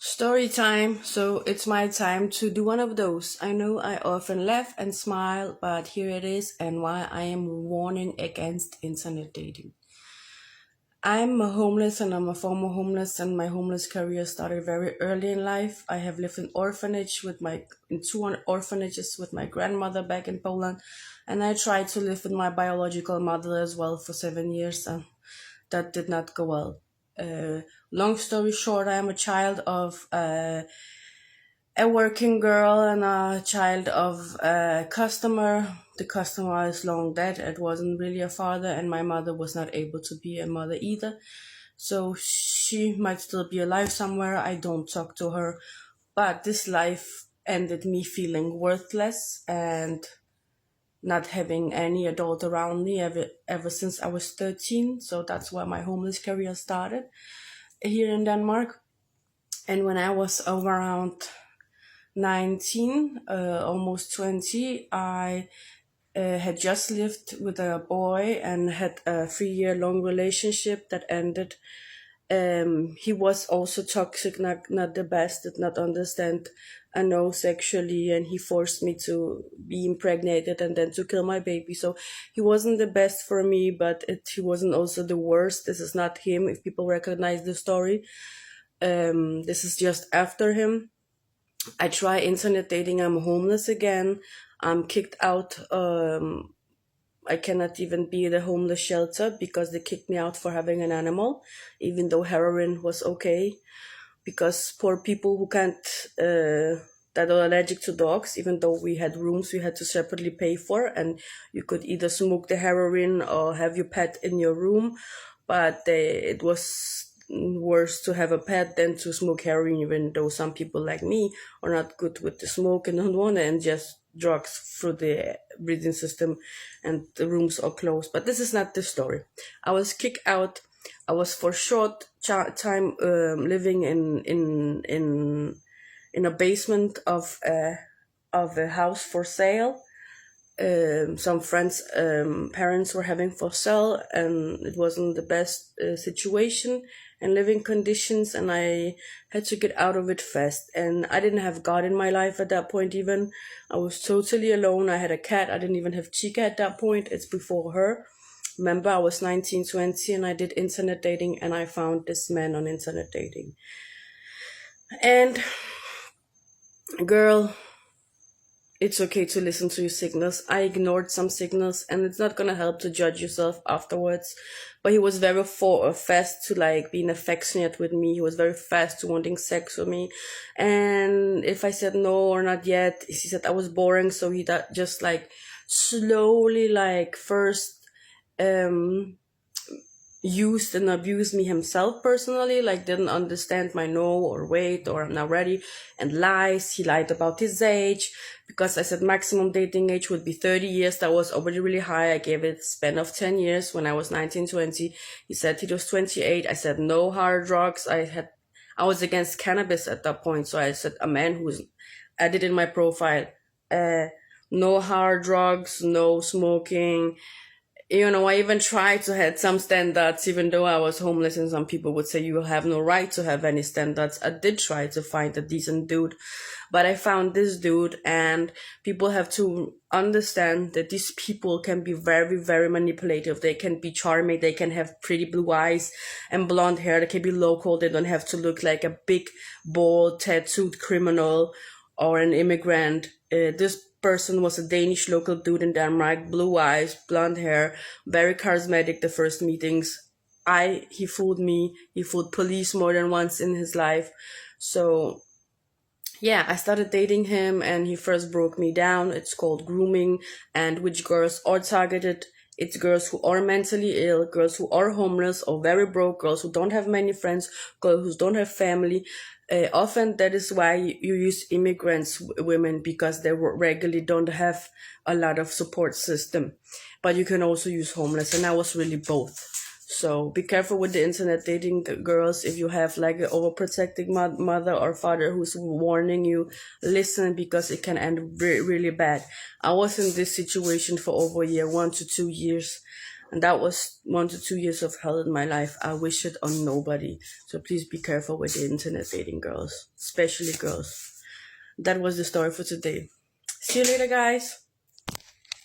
Story time. So it's my time to do one of those. I know I often laugh and smile, but here it is and why I am warning against internet dating. I'm a homeless and I'm a former homeless and my homeless career started very early in life. I have lived in two orphanages with my grandmother back in Poland, and I tried to live with my biological mother as well for 7 years, and that did not go well. Long story short, I am a child of a working girl and a child of a customer. The customer is long dead. It wasn't really a father, and my mother was not able to be a mother either. So she might still be alive somewhere. I don't talk to her. But this life ended me feeling worthless and not having any adult around me ever since I was 13. So that's why my homeless career started here in Denmark. And when I was around 19, almost 20, I had just lived with a boy and had a 3 year long relationship that ended. He was also toxic, not the best, did not understand I know sexually, and he forced me to be impregnated and then to kill my baby. So he wasn't the best for me, but he wasn't also the worst. This is not him. If people recognize the story, this is just after him. I try internet dating. I'm homeless again. I'm kicked out. I cannot even be the homeless shelter because they kicked me out for having an animal, even though heroin was okay. Because poor people who can't, that are allergic to dogs, even though we had rooms we had to separately pay for, and you could either smoke the heroin or have your pet in your room, but it was worse to have a pet than to smoke heroin, even though some people like me are not good with the smoke and don't want to ingest drugs through the breathing system, and the rooms are closed. But this is not the story. I was kicked out. I was for short time living in a basement of a house for sale. Some friends' parents were having for sale, and it wasn't the best situation and living conditions, and I had to get out of it fast. And I didn't have God in my life at that point even. I was totally alone. I had a cat. I didn't even have Chica at that point. It's before her. Remember, I was 19, 20, and I did internet dating, and I found this man on internet dating. And girl, it's okay to listen to your signals. I ignored some signals, and it's not gonna help to judge yourself afterwards. But he was very fast to like being affectionate with me. He was very fast to wanting sex with me. And if I said no or not yet, he said I was boring. So he just like slowly, like first, used and abused me himself personally, like didn't understand my no or wait or I'm not ready, and lies. He lied about his age because I said maximum dating age would be 30 years. That was already really high. I gave it a span of 10 years when I was 19, 20. He said he was 28. I said no hard drugs. I was against cannabis at that point. So I said a man who's added in my profile, no hard drugs, no smoking. I even tried to have some standards, even though I was homeless, and some people would say you have no right to have any standards. I did try to find a decent dude, but I found this dude, and people have to understand that these people can be very, very manipulative. They can be charming. They can have pretty blue eyes and blonde hair. They can be local. They don't have to look like a big, bald, tattooed criminal or an immigrant. This person was a Danish local dude in Denmark, blue eyes, blonde hair, very charismatic the first meetings. He fooled me. He fooled police more than once in his life. So yeah, I started dating him, and he first broke me down. It's called grooming, and which girls are targeted. It's girls who are mentally ill, girls who are homeless or very broke, girls who don't have many friends, girls who don't have family. Often that is why you use immigrants women, because they regularly don't have a lot of support system. But you can also use homeless, and I was really both. So be careful with the internet dating, girls. If you have like an overprotecting mother or father who's warning you, listen, because it can end really bad. I was in this situation for over a year, 1 to 2 years. And that was 1 to 2 years of hell in my life. I wish it on nobody. So please be careful with the internet dating, girls, especially girls. That was the story for today. See you later, guys.